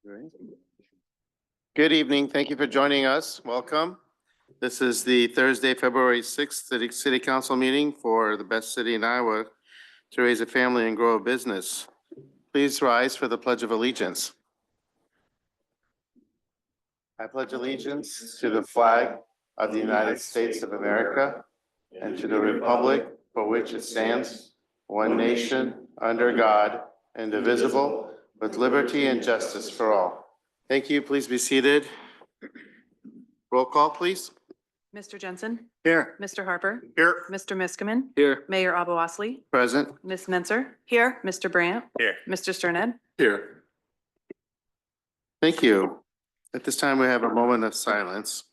Great. Good evening. Thank you for joining us. Welcome. This is the Thursday, February 6th City Council meeting for the best city in Iowa to raise a family and grow a business. Please rise for the Pledge of Allegiance. I pledge allegiance to the flag of the United States of America and to the republic for which it stands, one nation, under God, indivisible, with liberty and justice for all. Thank you. Please be seated. Roll call, please. Mr. Jensen, Here. Mr. Harper, Here. Mr. Miskman, Here. Mayor Abu-Wasley, Present. Ms. Menzer, here, Mr. Brandt, Here. Mr. Sterned. Here. Thank you. At this time, we have a moment of silence.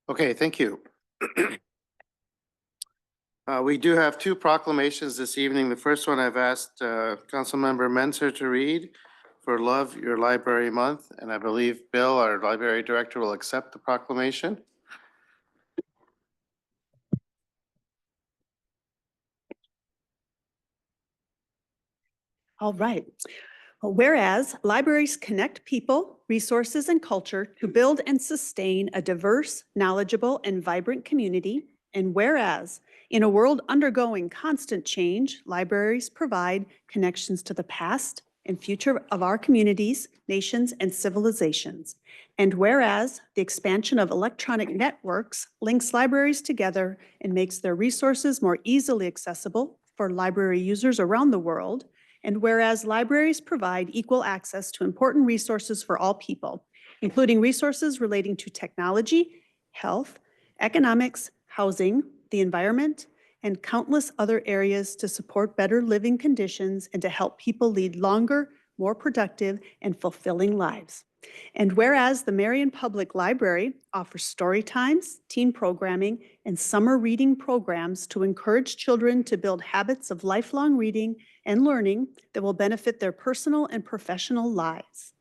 Okay, thank you. We do have two proclamations this evening. The first one I've asked Councilmember Menzer to read for Love Your Library Month, and I believe Bill, our library director, will accept the proclamation. All right. Well, whereas libraries connect people, resources, and culture to build and sustain a diverse, knowledgeable, and vibrant community, and whereas in a world undergoing constant change, libraries provide connections to the past and future of our communities, nations, and civilizations. And whereas the expansion of electronic networks links libraries together and makes their resources more easily accessible for library users around the world. And whereas libraries provide equal access to important resources for all people, including resources relating to technology, health, economics, housing, the environment, and countless other areas to support better living conditions and to help people lead longer, more productive, and fulfilling lives. And whereas the Marion Public Library offers story times, teen programming, and summer reading programs to encourage children to build habits of lifelong reading and learning that will benefit their personal and professional lives.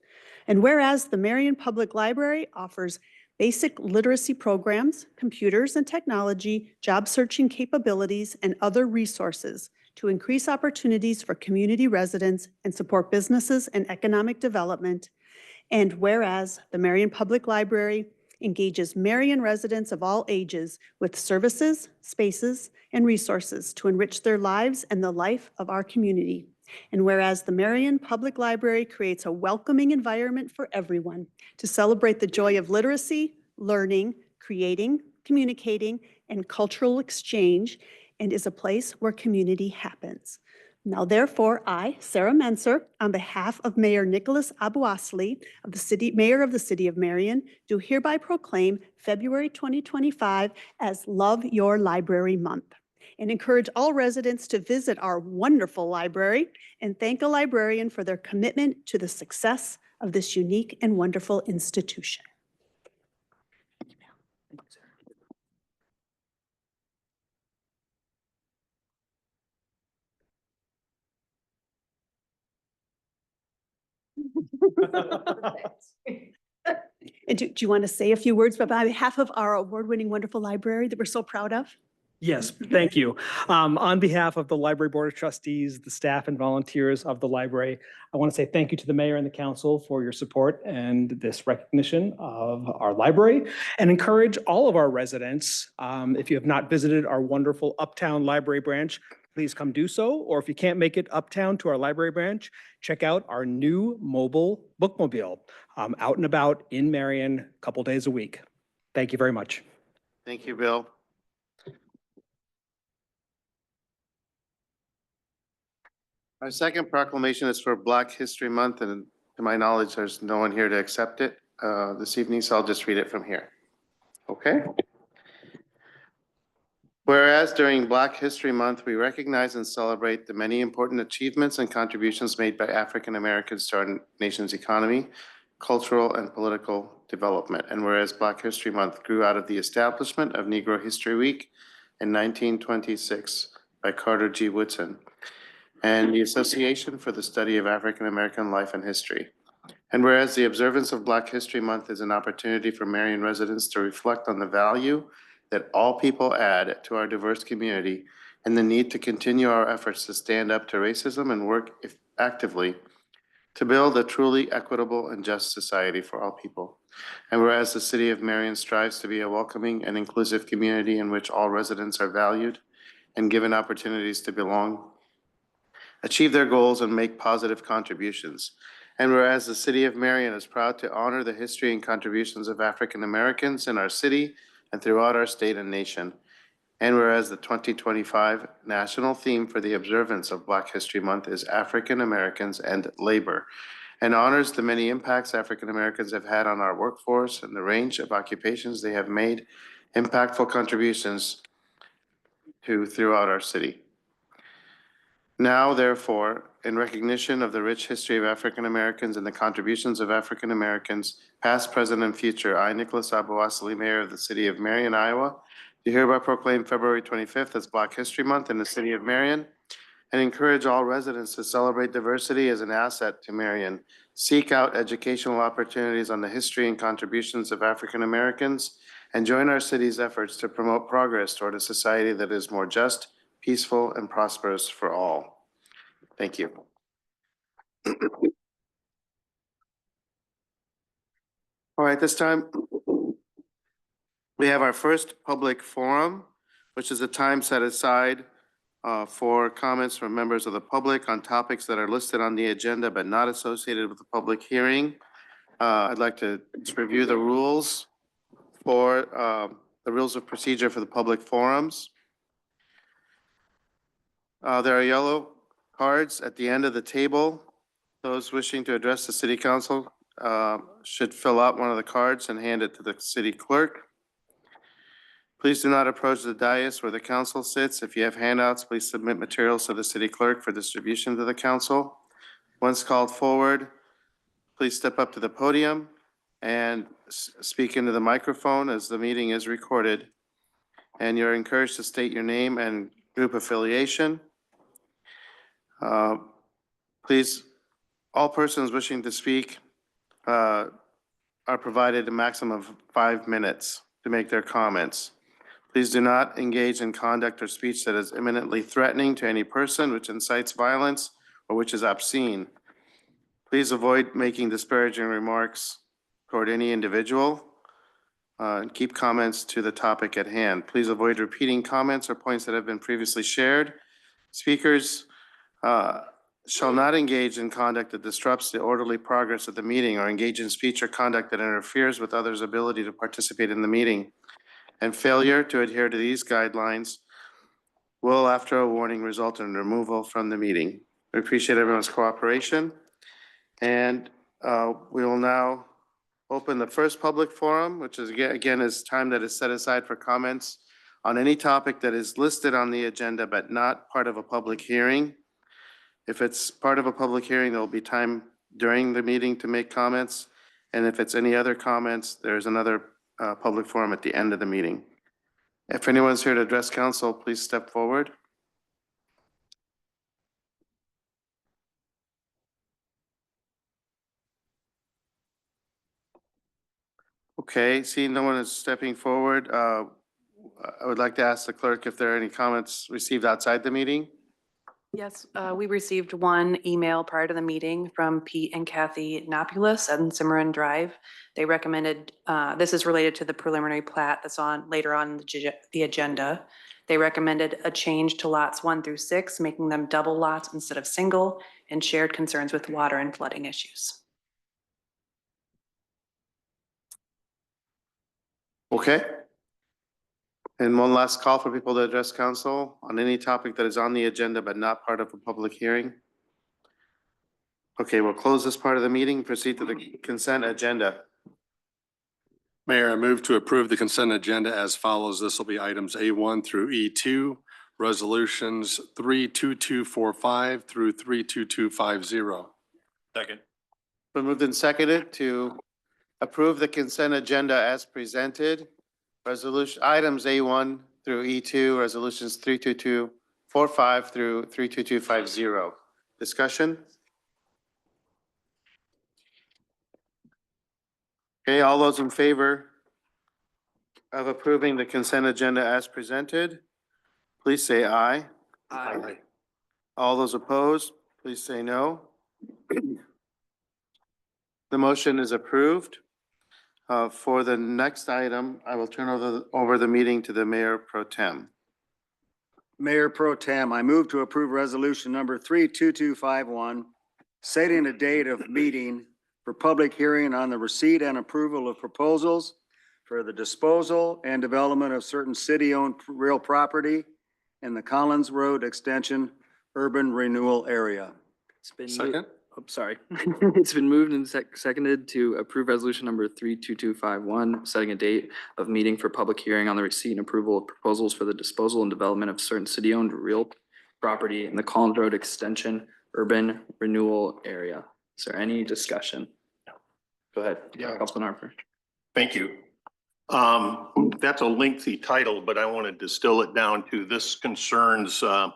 And whereas the Marion Public Library offers basic literacy programs, computers and technology, job searching capabilities, and other resources to increase opportunities for community residents and support businesses and economic development. And whereas the Marion Public Library engages Marion residents of all ages with services, spaces, and resources to enrich their lives and the life of our community. And whereas the Marion Public Library creates a welcoming environment for everyone to celebrate the joy of literacy, learning, creating, communicating, and cultural exchange, and is a place where community happens. Now, therefore, I, Sarah Menzer, on behalf of Mayor Nicholas Abu-Wasley, Mayor of the City of Marion, do hereby proclaim February 2025 as Love Your Library Month, and encourage all residents to visit our wonderful library and thank a librarian for their commitment to the success of this unique and wonderful institution. And do you want to say a few words on behalf of our award-winning wonderful library that we're so proud of? Yes, thank you. On behalf of the Library Board of Trustees, the staff and volunteers of the library, I want to say thank you to the mayor and the council for your support and this recognition of our library, and encourage all of our residents, if you have not visited our wonderful Uptown Library branch, please come do so. Or if you can't make it uptown to our library branch, check out our new mobile bookmobile out and about in Marion a couple days a week. Thank you very much. Thank you, Bill. Our second proclamation is for Black History Month, and to my knowledge, there's no one here to accept it this evening, so I'll just read it from here. Okay? Whereas during Black History Month, we recognize and celebrate the many important achievements and contributions made by African Americans to our nation's economy, cultural, and political development. And whereas Black History Month grew out of the establishment of Negro History Week in 1926 by Carter G. Woodson, and the Association for the Study of African American Life and History. And whereas the observance of Black History Month is an opportunity for Marion residents to reflect on the value that all people add to our diverse community and the need to continue our efforts to stand up to racism and work actively to build a truly equitable and just society for all people. And whereas the city of Marion strives to be a welcoming and inclusive community in which all residents are valued and given opportunities to belong, achieve their goals, and make positive contributions. And whereas the city of Marion is proud to honor the history and contributions of African Americans in our city and throughout our state and nation. And whereas the 2025 national theme for the observance of Black History Month is African Americans and Labor, and honors the many impacts African Americans have had on our workforce and the range of occupations they have made impactful contributions to throughout our city. Now, therefore, in recognition of the rich history of African Americans and the contributions of African Americans, past, present, and future, I, Nicholas Abouassali, Mayor of the City of Marion, Iowa, do hereby proclaim February 25th as Black History Month in the City of Marion, and encourage all residents to celebrate diversity as an asset to Marion, seek out educational opportunities on the history and contributions of African Americans, and join our city's efforts to promote progress toward a society that is more just, peaceful, and prosperous for all. Thank you. All right, this time we have our first public forum, which is a time set aside for comments from members of the public on topics that are listed on the agenda but not associated with the public hearing. I'd like to review the rules for the rules of procedure for the public forums. There are yellow cards at the end of the table. Those wishing to address the city council should fill out one of the cards and hand it to the city clerk. Please do not approach the dais where the council sits. If you have handouts, please submit materials to the city clerk for distribution to the council. Once called forward, please step up to the podium and speak into the microphone as the meeting is recorded. And you're encouraged to state your name and group affiliation. Please, all persons wishing to speak are provided a maximum of 5 minutes to make their comments. Please do not engage in conduct or speech that is imminently threatening to any person, which incites violence or which is obscene. Please avoid making disparaging remarks toward any individual and keep comments to the topic at hand. Please avoid repeating comments or points that have been previously shared. Speakers shall not engage in conduct that disrupts the orderly progress of the meeting or engage in speech or conduct that interferes with others' ability to participate in the meeting. And failure to adhere to these guidelines will, after a warning, result in removal from the meeting. We appreciate everyone's cooperation. And we will now open the first public forum, which is again is time that is set aside for comments on any topic that is listed on the agenda but not part of a public hearing. If it's part of a public hearing, there will be time during the meeting to make comments. And if it's any other comments, there's another public forum at the end of the meeting. If anyone's here to address council, please step forward. Okay, seeing no one is stepping forward, I would like to ask the clerk if there are any comments received outside the meeting. Yes, we received one email prior to the meeting from Pete and Kathy Nopulis on Cimarron Drive. They recommended, this is related to the preliminary plat that's on later on the agenda. They recommended a change to lots 1 through 6, making them double lots instead of single, and shared concerns with water and flooding issues. Okay. And one last call for people to address council on any topic that is on the agenda but not part of a public hearing. Okay, we'll close this part of the meeting, proceed to the consent agenda. Mayor, I move to approve the consent agenda as follows. This will be items A1 through E2, resolutions 32245 through 32250. Second. Been moved and seconded to approve the consent agenda as presented. Resolution items A1 through E2, resolutions 32245 through 32250. Discussion? Okay, all those in favor of approving the consent agenda as presented, please say aye. Aye. All those opposed, please say no. The motion is approved. For the next item, I will turn over the meeting to the Mayor Pro Tem. Mayor Pro Tem, I move to approve resolution number 32251, setting a date of meeting for public hearing on the receipt and approval of proposals for the disposal and development of certain city-owned real property in the Collins Road Extension Urban Renewal Area. It's been Second? sorry. It's been moved and seconded to approve resolution number 32251, setting a date of meeting for public hearing on the receipt and approval of proposals for the disposal and development of certain city-owned real property in the Collins Road Extension Urban Renewal Area. Is there any discussion? Go ahead. Yeah. Councilman Harper. Thank you. That's a lengthy title, but I want to distill it down to this concerns the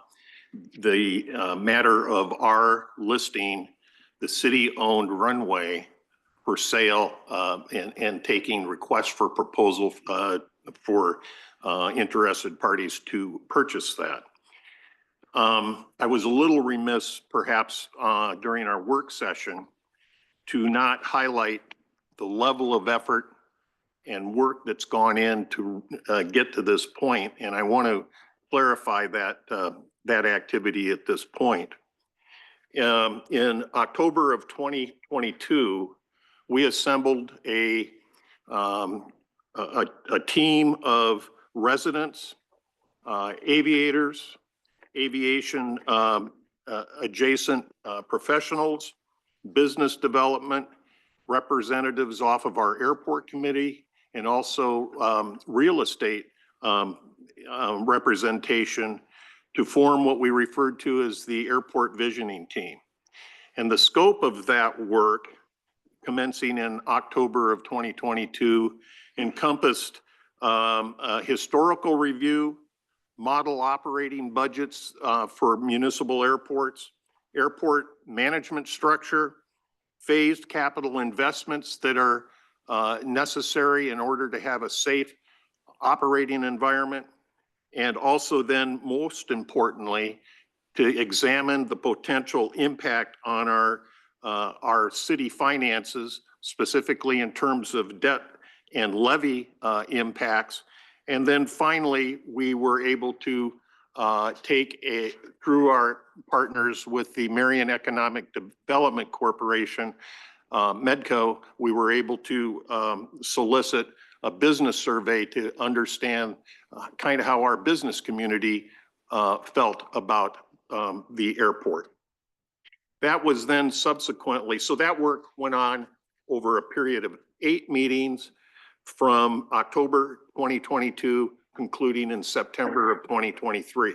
matter of our listing the city-owned runway for sale and taking requests for proposal for interested parties to purchase that. I was a little remiss perhaps during our work session to not highlight the level of effort and work that's gone in to get to this point. And I want to clarify that, that activity at this point. In October of 2022, we assembled a team of residents, aviators, aviation adjacent professionals, business development, representatives off of our airport committee, and also real estate representation to form what we referred to as the airport visioning team. And the scope of that work, commencing in October of 2022, encompassed a historical review, model operating budgets for municipal airports, airport management structure, phased capital investments that are necessary in order to have a safe operating environment, and also then, most importantly, to examine the potential impact on our city finances, specifically in terms of debt and levy impacts. And then finally, we were able to through our partners with the Marion Economic Development Corporation, MEDCO, we were able to solicit a business survey to understand kind of how our business community felt about the airport. That was then subsequently, so that work went on over a period of 8 meetings from October 2022, concluding in September of 2023.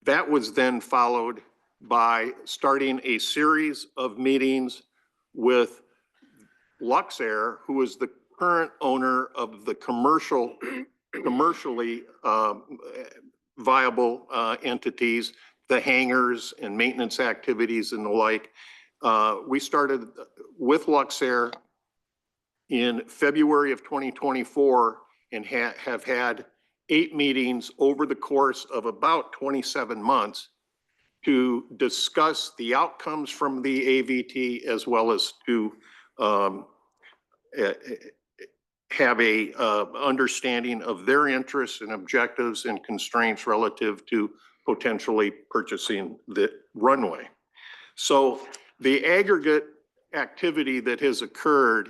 That was then followed by starting a series of meetings with Luxair, who is the current owner of the commercially viable entities, the hangars and maintenance activities and the like. We started with Luxair in February of 2024 and have had 8 meetings over the course of about 27 months to discuss the outcomes from the AVT, as well as to have a understanding of their interests and objectives and constraints relative to potentially purchasing the runway. So the aggregate activity that has occurred,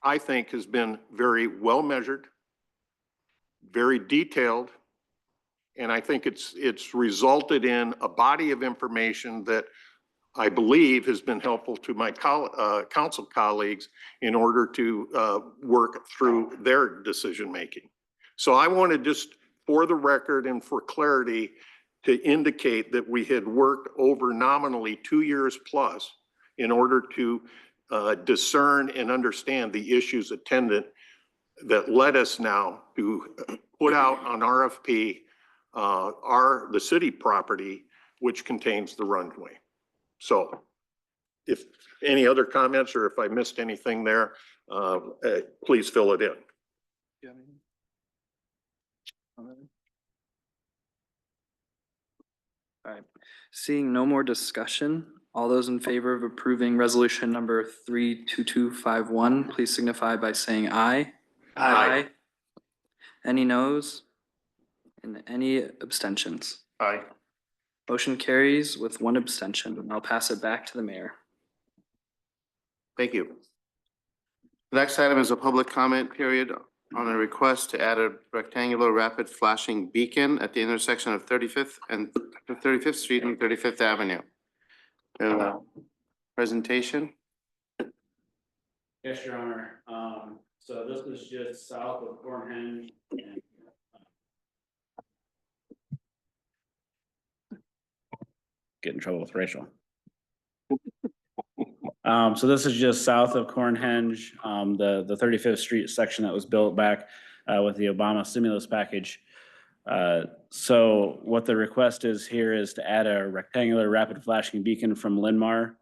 I think, has been very well measured, very detailed, and I think it's resulted in a body of information that I believe has been helpful to my council colleagues in order to work through their decision making. So I want to just, for the record and for clarity, to indicate that we had worked over nominally 2 years plus in order to discern and understand the issues attendant that led us now to put out on RFP the city property, which contains the runway. So if any other comments or if I missed anything there, please fill it in. All right, seeing no more discussion, all those in favor of approving resolution number 32251, please signify by saying aye. Aye. Any noes? And any abstentions? Aye. Motion carries with one abstention. I'll pass it back to the mayor. Thank you. The next item is a public comment period on a request to add a rectangular rapid flashing beacon at the intersection of 35th Street and 35th Avenue. Presentation? Yes, Your Honor. So this is just south of Cornhenge. Get in trouble with Rachel. So this is just south of Cornhenge, the 35th Street section that was built back with the Obama stimulus package. So what the request is here is to add a rectangular rapid flashing beacon from Linmar,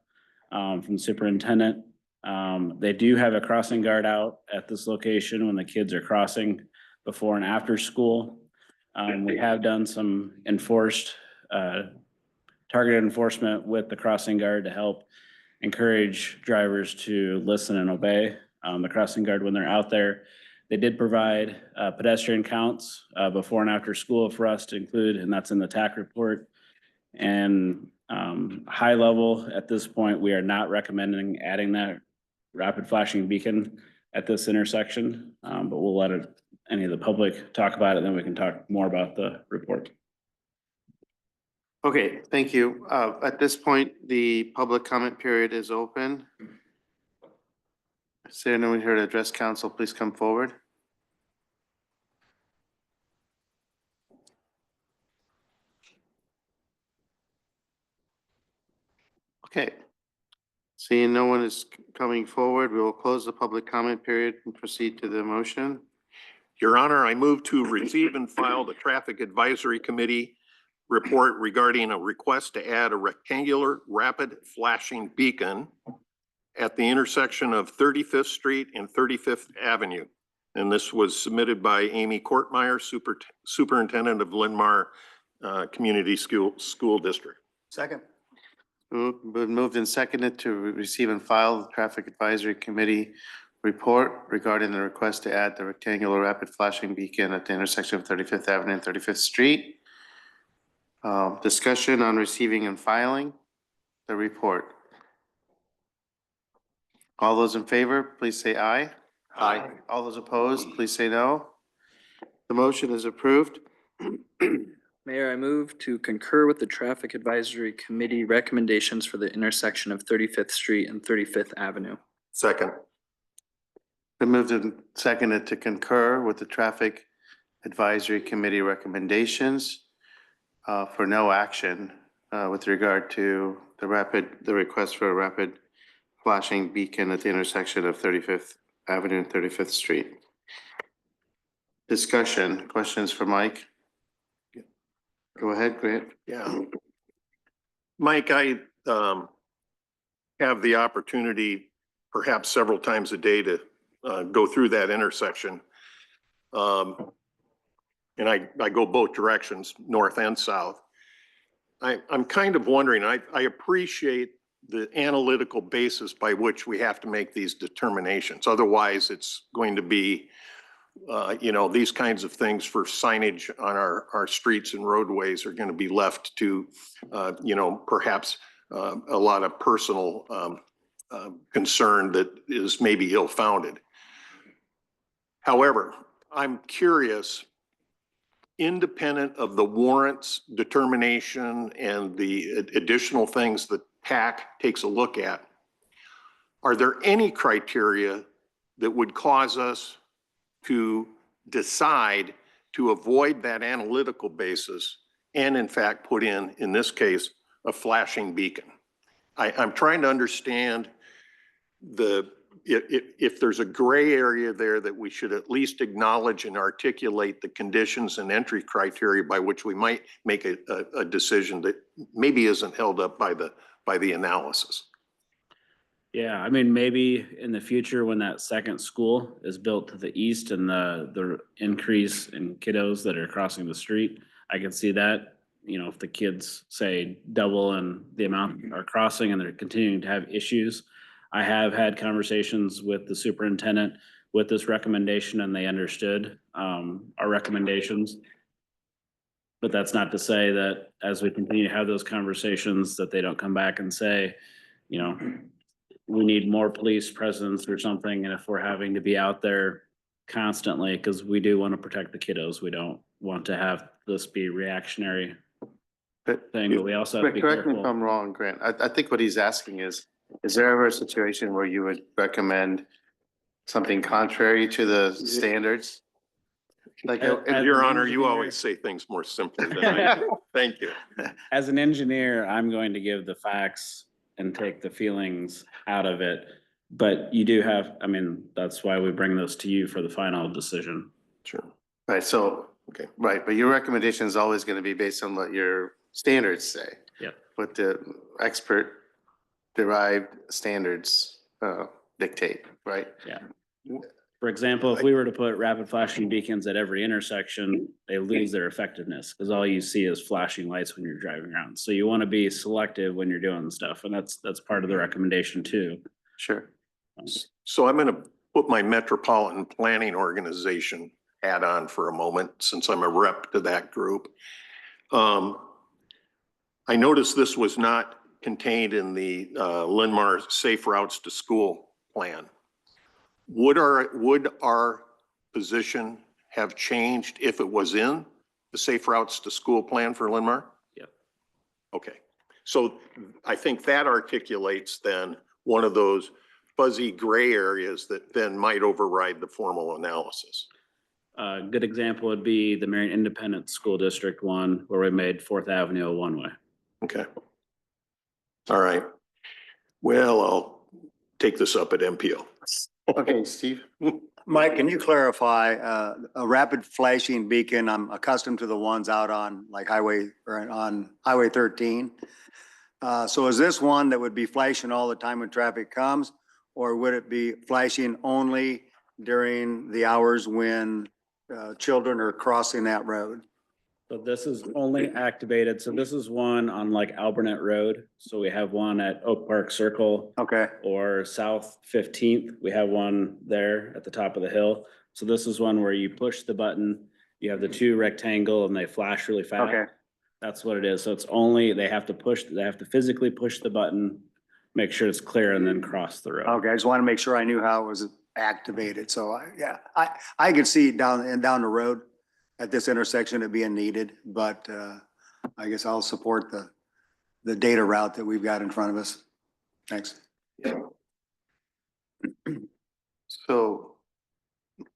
from the superintendent. They do have a crossing guard out at this location when the kids are crossing before and after school. We have done some targeted enforcement with the crossing guard to help encourage drivers to listen and obey the crossing guard when they're out there. They did provide pedestrian counts before and after school for us to include, and that's in the TAC report. And high level, at this point, we are not recommending adding that rapid flashing beacon at this intersection, but we'll let any of the public talk about it, then we can talk more about the report. Okay, thank you. At this point, the public comment period is open. Is there anyone here to address council? Please come forward. Okay. Seeing no one is coming forward, we will close the public comment period and proceed to the motion. Your Honor, I move to receive and file the Traffic Advisory Committee report regarding a request to add a rectangular rapid flashing beacon at the intersection of 35th Street and 35th Avenue. And this was submitted by Amy Courtmeyer, Superintendent of Linmar Community School District. Second. Been moved and seconded to receive and file the Traffic Advisory Committee report regarding the request to add the rectangular rapid flashing beacon at the intersection of 35th Avenue and 35th Street. Discussion on receiving and filing the report. All those in favor, please say aye. Aye. All those opposed, please say no. The motion is approved. Mayor, I move to concur with the Traffic Advisory Committee recommendations for the intersection of 35th Street and 35th Avenue. Second. Been moved and seconded to concur with the Traffic Advisory Committee recommendations for no action with regard to the request for a rapid flashing beacon at the intersection of 35th Avenue and 35th Street. Discussion, questions for Mike? Go ahead, Grant. Yeah. Mike, I have the opportunity perhaps several times a day to go through that intersection. And I go both directions, north and south. I'm kind of wondering, I appreciate the analytical basis by which we have to make these determinations. Otherwise, it's going to be these kinds of things for signage on our streets and roadways are going to be left to, perhaps a lot of personal concern that is maybe ill-founded. However, I'm curious, independent of the warrants determination and the additional things that PAC takes a look at, are there any criteria that would cause us to decide to avoid that analytical basis and in fact put in this case, a flashing beacon? I'm trying to understand if there's a gray area there that we should at least acknowledge and articulate the conditions and entry criteria by which we might make a decision that maybe isn't held up by the analysis. Yeah, I mean, maybe in the future when that second school is built to the east and the increase in kiddos that are crossing the street, I can see that. You know, if the kids say double and the amount are crossing and they're continuing to have issues. I have had conversations with the superintendent with this recommendation and they understood our recommendations. But that's not to say that as we continue to have those conversations that they don't come back and say, you know, we need more police presence or something. And if we're having to be out there constantly, because we do want to protect the kiddos, we don't want to have this be reactionary thing, but we also have to But be correct me if careful. I'm wrong, Grant. I think what he's asking is there ever a situation where you would recommend something contrary to the standards? Like, As Your an Honor, you engineer- always say things more simply than I do. Thank you. As an engineer, I'm going to give the facts and take the feelings out of it. But you do have, I mean, that's why we bring those to you for the final decision. Sure. right, so, Okay. right, but your recommendation is always going to be based on what your standards say. Yep. What the expert derived standards dictate, right? For example, if we were to put rapid flashing beacons at every intersection, they lose their effectiveness because all you see is flashing lights when you're driving around. So you want to be selective when you're doing stuff, and that's part of the recommendation too. Sure. So I'm going to put my metropolitan planning organization hat on for a moment, since I'm a rep to that group. I noticed this was not contained in the Linn-Mar Safe Routes to School plan. Would our position have changed if it was in the Safe Routes to School plan for Linn-Mar? Yep. Okay, so I think that articulates then one of those fuzzy gray areas that then might override the formal analysis. A good example would be the Marion Independent School District one, where we made 4th Avenue a one-way. Okay. All right. Well, I'll take this up at MPO. Okay, Steve? Mike, can you clarify, a rapid flashing beacon, I'm accustomed to the ones out on like highway, or on Highway 13. So is this one that would be flashing all the time when traffic comes? Or would it be flashing only during the hours when children are crossing that road? So this is only activated. So this is one on like Albernet Road. So we have one at Oak Park Circle Okay, or South 15th. We have one there at the top of the hill. So this is one where you push the button, you have the two rectangle and they flash really fast. okay, That's what it is. So it's only, they have to physically push the button, make sure it's clear and then cross the road. okay. I just want to make sure I knew how it was activated. So yeah, I could see down the road at this intersection it being needed, but I guess I'll support the data route that we've got in front of us. Thanks. So,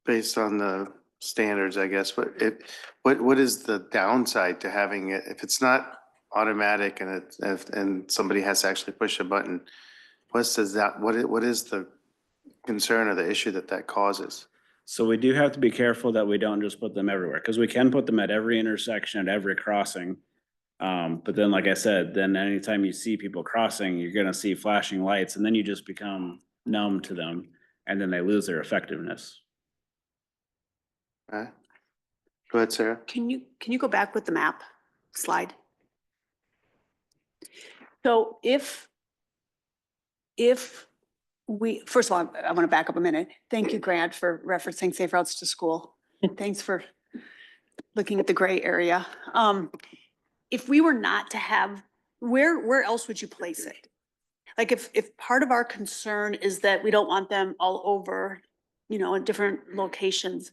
based on the standards, I guess, what is the downside to having it, if it's not automatic and somebody has to actually push a button? What is the concern or the issue that causes? So we do have to be careful that we don't just put them everywhere, because we can put them at every intersection, at every crossing. But then, like I said, then anytime you see people crossing, you're gonna see flashing lights and then you just become numb to them and then they lose their effectiveness. Go ahead, Sarah. Can you go back with the map slide? So if we, first of all, I want to back up a minute. Thank you, Grant, for referencing Safe Routes to School. Thanks for looking at the gray area. If we were not to have, where else would you place it? Like if part of our concern is that we don't want them all over, in different locations.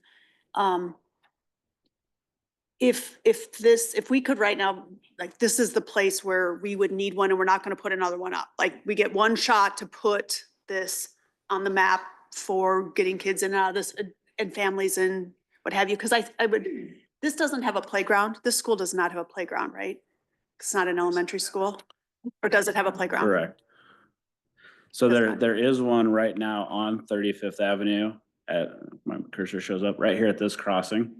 If we could right now, like, this is the place where we would need one and we're not gonna put another one up. Like, we get one shot to put this on the map for getting kids in and out of this and families and what have you. Cause this doesn't have a playground. This school does not have a playground, right? It's not an elementary school, or does it have a playground? Correct. So That's there, fine. there is one right now on 35th Avenue at, my cursor shows up right here at this crossing.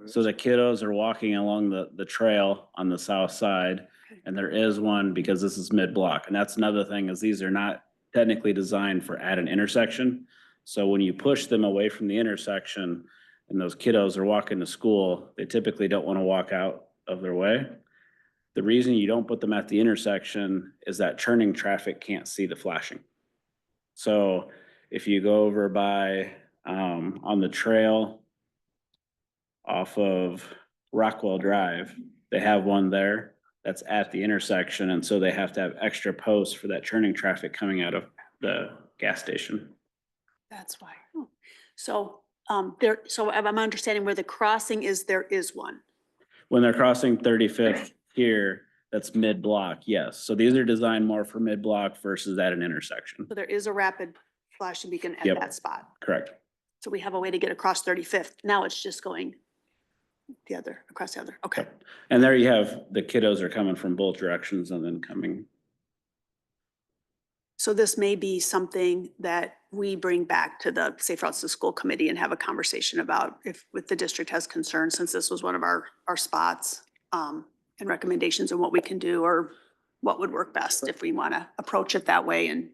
So the kiddos are walking along the trail on the south side. And there is one because this is mid-block. And that's another thing is these are not technically designed for at an intersection. So when you push them away from the intersection and those kiddos are walking to school, they typically don't want to walk out of their way. The reason you don't put them at the intersection is that churning traffic can't see the flashing. So if you go over by, on the trail off of Rockwell Drive, they have one there that's at the intersection. And so they have to have extra posts for that churning traffic coming out of the gas station. That's why. So, so I'm understanding where the crossing is, there is one. When they're crossing 35th here, that's mid-block, yes. So these are designed more for mid-block versus at an intersection. So there is a rapid flashing beacon at Yep. that spot. Correct. So we have a way to get across 35th. Now it's just going across the other. Okay. And there you have, the kiddos are coming from both directions and then coming. So this may be something that we bring back to the Safe Routes to School Committee and have a conversation about if the district has concerns, since this was one of our spots, and recommendations on what we can do or what would work best if we want to approach it that way and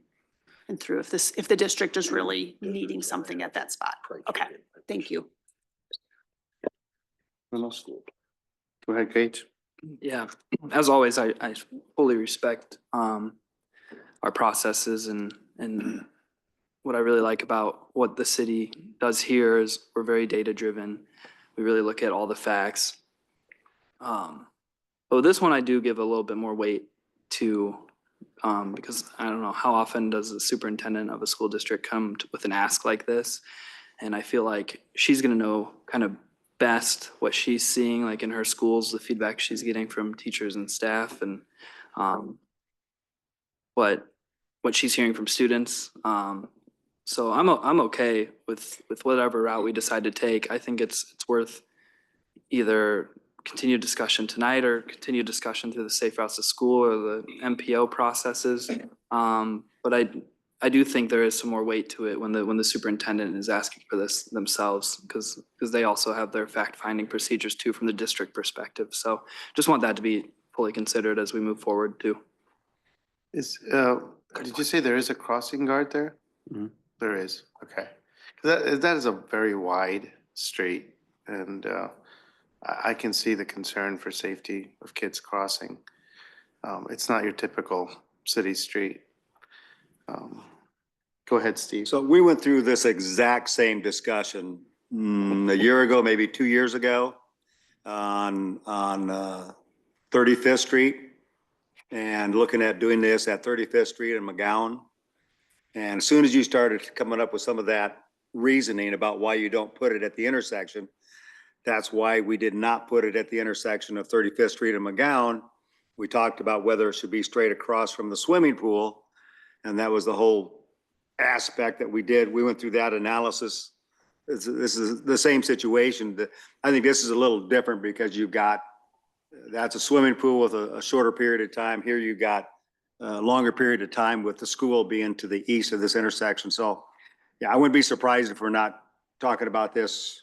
through if the district is really needing something at that spot. Okay, thank you. Go ahead, Gage. Yeah, as always, I fully respect our processes and what I really like about what the city does here is we're very data driven. We really look at all the facts. But this one I do give a little bit more weight to because I don't know how often does the superintendent of a school district come with an ask like this, and I feel like she's going to know kind of best what she's seeing like in her schools, the feedback she's getting from teachers and staff, and what she's hearing from students. So I'm okay with whatever route we decide to take. I think it's worth either continued discussion tonight or continued discussion through the Safe Routes to School or the MPO processes. But I do think there is some more weight to it when the superintendent is asking for this themselves, because they also have their fact-finding procedures too from the district perspective. So just want that to be fully considered as we move forward too. Did you say there is a crossing guard there? Mhm. There is, okay. That is a very wide street and I can see the concern for safety of kids crossing. It's not your typical city street. Go ahead, Steve. So we went through this exact same discussion a year ago, maybe 2 years ago, on 35th Street, and looking at doing this at 35th Street in McGowan. And as soon as you started coming up with some of that reasoning about why you don't put it at the intersection, that's why we did not put it at the intersection of 35th Street and McGowan. We talked about whether it should be straight across from the swimming pool, and that was the whole aspect that we did. We went through that analysis. This is the same situation. I think this is a little different because you've got, that's a swimming pool with a shorter period of time. Here you've got a longer period of time with the school being to the east of this intersection. So yeah, I wouldn't be surprised if we're not talking about this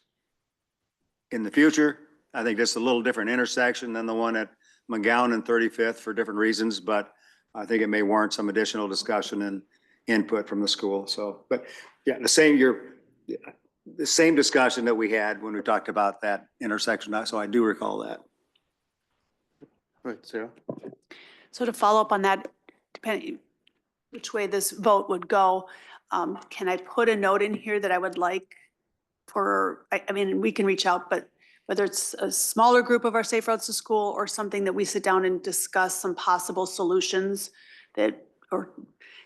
in the future. I think this is a little different intersection than the one at McGowan and 35th for different reasons, but I think it may warrant some additional discussion and input from the school. So, but yeah, the same discussion that we had when we talked about that intersection. So I do recall that. Right, Sarah. So to follow up on that, depending which way this vote would go, can I put a note in here that I would like for, I mean, we can reach out, but whether it's a smaller group of our Safe Routes to School or something that we sit down and discuss some possible solutions that, or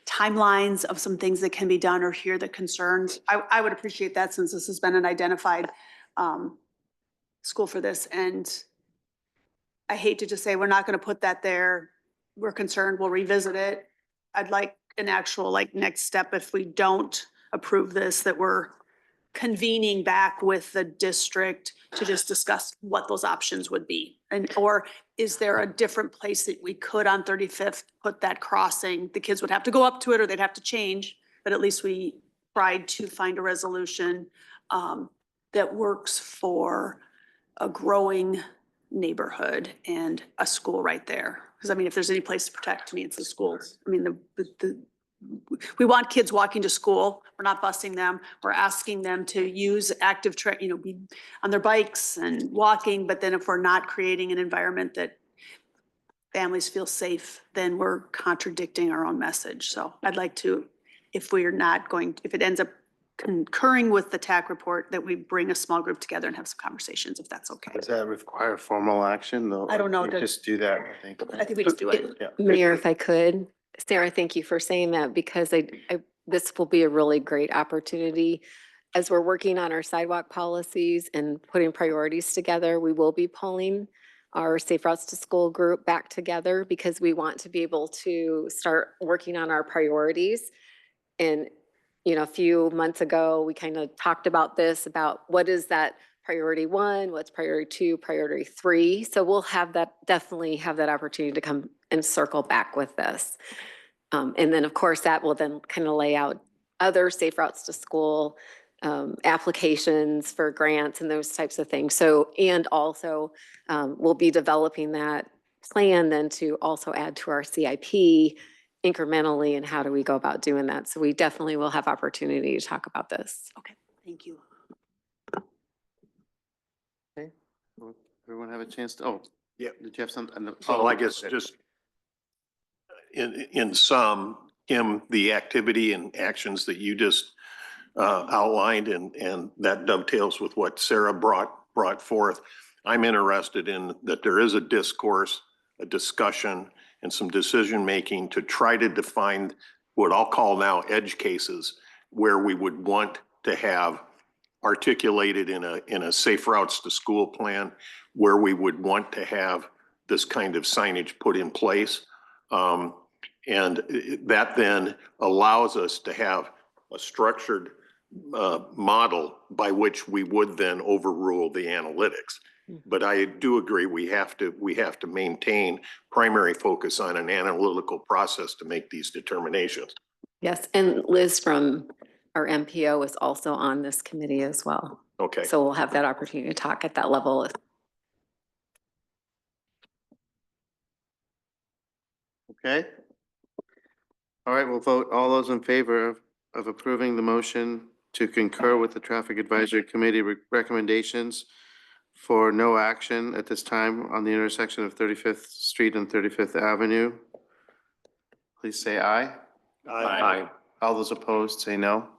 timelines of some things that can be done or hear the concerns. I would appreciate that since this has been an identified school for this. And I hate to just say, we're not going to put that there. We're concerned, we'll revisit it. I'd like an actual next step if we don't approve this, that we're convening back with the district to just discuss what those options would be? And, or is there a different place that we could on 35th put that crossing? The kids would have to go up to it or they'd have to change, but at least we tried to find a resolution that works for a growing neighborhood and a school right there. Because I mean, if there's any place to protect, to me, it's the schools. I mean, we want kids walking to school. We're not busing them. We're asking them to use active, be on their bikes and walking. But then if we're not creating an environment that families feel safe, then we're contradicting our own message. So I'd like to, if we are not going, if it ends up concurring with the TAC report, that we bring a small group together and have some conversations, if that's okay. Does that require formal action though? I don't know. You just do that, I think. I think we just do it. Mayor, if I could, Sarah, thank you for saying that because this will be a really great opportunity. As we're working on our sidewalk policies and putting priorities together, we will be pulling our Safe Routes to School group back together because we want to be able to start working on our priorities. And, a few months ago, we kind of talked about this, about what is that priority 1, what's priority 2, priority 3. So we'll definitely have that opportunity to come and circle back with this. And then, of course, that will then kind of lay out other Safe Routes to School applications for grants and those types of things. So, and also we'll be developing that plan then to also add to our CIP incrementally, and how do we go about doing that? So we definitely will have opportunity to talk about this. Okay, thank you. Okay, everyone have a chance to, Yeah. Did you have something? So I guess just in sum, Kim, the activity and actions that you just outlined and that dovetails with what Sarah brought forth. I'm interested in that there is a discourse, a discussion, and some decision-making to try to define what I'll call now edge cases, where we would want to have articulated in a Safe Routes to School plan, where we would want to have this kind of signage put in place. And that then allows us to have a structured model by which we would then overrule the analytics. But I do agree we have to maintain primary focus on an analytical process to make these determinations. Yes, and Liz from our MPO is also on this committee as well. Okay. So we'll have that opportunity to talk at that level. Okay. All right, we'll vote. All those in favor of approving the motion to concur with the Traffic Advisory Committee recommendations for no action at this time on the intersection of 35th Street and 35th Avenue, please say aye. Aye. All those opposed, say no.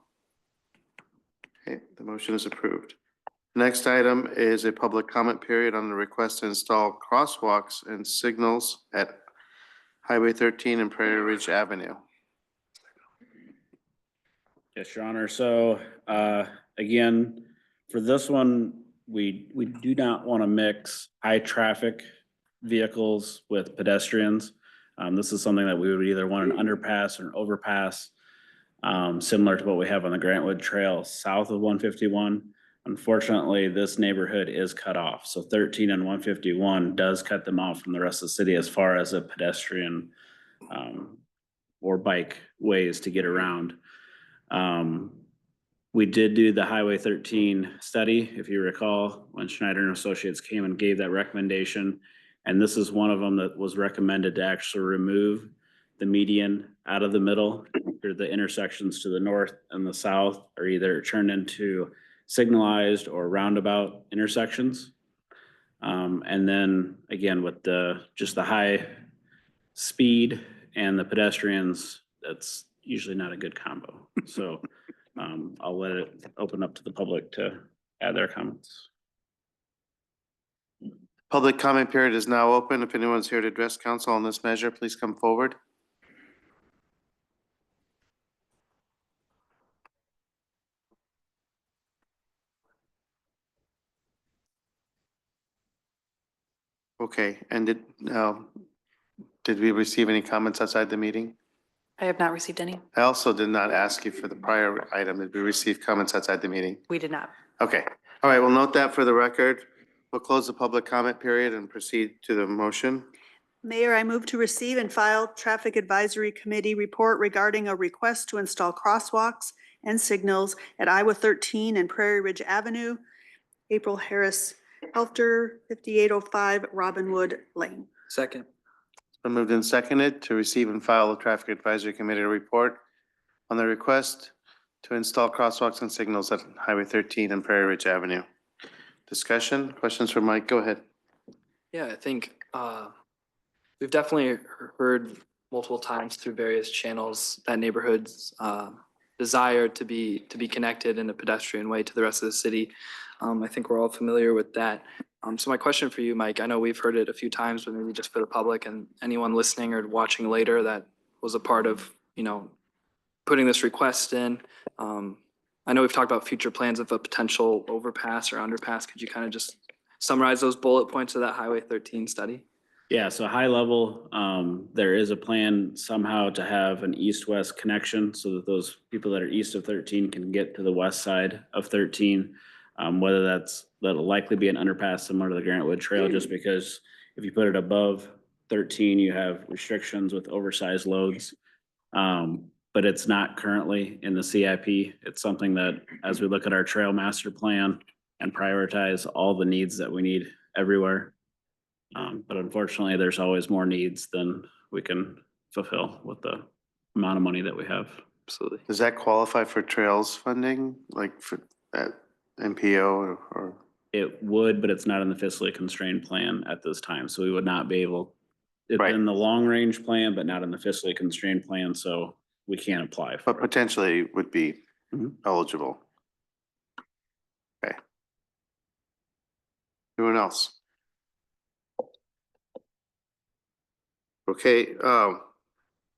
Okay, the motion is approved. Next item is a public comment period on the request to install crosswalks and signals at Highway 13 and Prairie Ridge Avenue. Yes, Your Honor. So again, for this one, we do not want to mix high traffic vehicles with pedestrians. This is something that we would either want an underpass or an overpass, similar to what we have on the Grantwood Trail south of 151. Unfortunately, this neighborhood is cut off. So 13 and 151 does cut them off from the rest of the city as far as a pedestrian or bike ways to get around. We did do the Highway 13 study, if you recall, when Schneider and Associates came and gave that recommendation. And this is one of them that was recommended to actually remove the median out of the middle, or the intersections to the north and the south are either turned into signalized or roundabout intersections. And then again, with just the high speed and the pedestrians, that's usually not a good combo. So I'll let it open up to the public to add their comments. Public comment period is now open. If anyone's here to address council on this measure, please come forward. Okay, and did we receive any comments outside the meeting? I have not received any. I also did not ask you for the prior item. Did we receive comments outside the meeting? We did not. Okay, all right, we'll note that for the record. We'll close the public comment period and proceed to the motion. Mayor, I move to receive and file Traffic Advisory Committee report regarding a request to install crosswalks and signals at Iowa 13 and Prairie Ridge Avenue, April Harris Helter, 5805 Robinwood Lane. Second. Been moved and seconded to receive and file the Traffic Advisory Committee report on the request to install crosswalks and signals at Highway 13 and Prairie Ridge Avenue. Discussion, questions for Mike? Go ahead. Yeah, I think we've definitely heard multiple times through various channels that neighborhoods desire to be connected in a pedestrian way to the rest of the city. I think we're all familiar with that. So my question for you, Mike, I know we've heard it a few times, but maybe just for the public and anyone listening or watching later that was a part of, putting this request in. I know we've talked about future plans of a potential overpass or underpass. Could you kind of just summarize those bullet points of that Highway 13 study? Yeah, so high level, there is a plan somehow to have an east-west connection so that those people that are east of 13 can get to the west side of 13. Whether that'll likely be an underpass similar to the Grantwood Trail, just because if you put it above 13, you have restrictions with oversized loads. But it's not currently in the CIP. It's something that, as we look at our trail master plan and prioritize all the needs that we need everywhere. But unfortunately, there's always more needs than we can fulfill with the amount of money that we have. Absolutely. Does that qualify for trails funding, like for that MPO or? It would, but it's not in the fiscally constrained plan at this time, so we would not be able. It's Right. in the long range plan, but not in the fiscally constrained plan, so we can't apply for But it. potentially would be Mhm. eligible. Okay. Anyone else? Okay,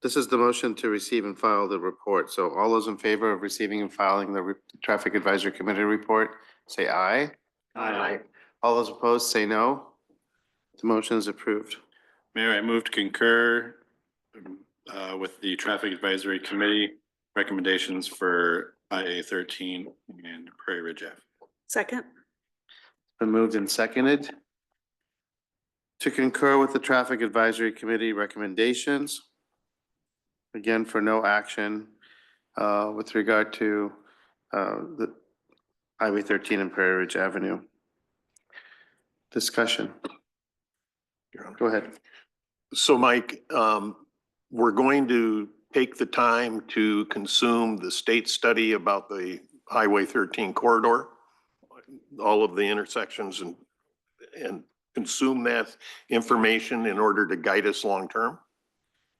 this is the motion to receive and file the report. So all those in favor of receiving and filing the Traffic Advisory Committee report, say aye. Aye. All those opposed, say no. The motion is approved. Mayor, I move to concur with the Traffic Advisory Committee recommendations for IA 13 and Prairie Ridge Ave. Second. Been moved and seconded to concur with the Traffic Advisory Committee recommendations. Again, for no action with regard to the Highway 13 and Prairie Ridge Avenue. Discussion. Go ahead. So Mike, we're going to take the time to consume the state study about the Highway 13 corridor, all of the intersections and consume that information in order to guide us long-term?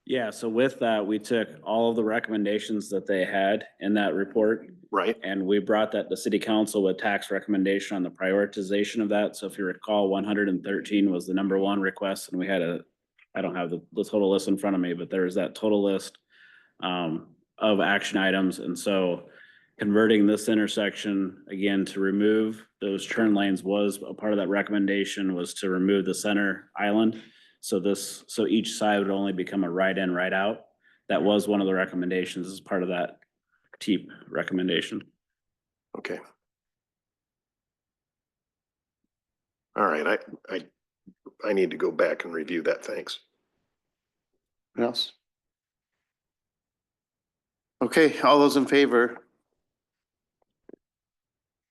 Yeah, so with that, we took all of the recommendations that they had in that report. Right. And we brought that to city council with tax recommendation on the prioritization of that. So if you recall, 113 was the number one request, and we had I don't have the total list in front of me, but there was that total list of action items. And so converting this intersection again to remove those turn lanes was a part of that recommendation, was to remove the center island. So each side would only become a right in, right out. That was one of the recommendations as part of that TEEP recommendation. Okay. All right, I need to go back and review that, thanks. What else? Okay, all those in favor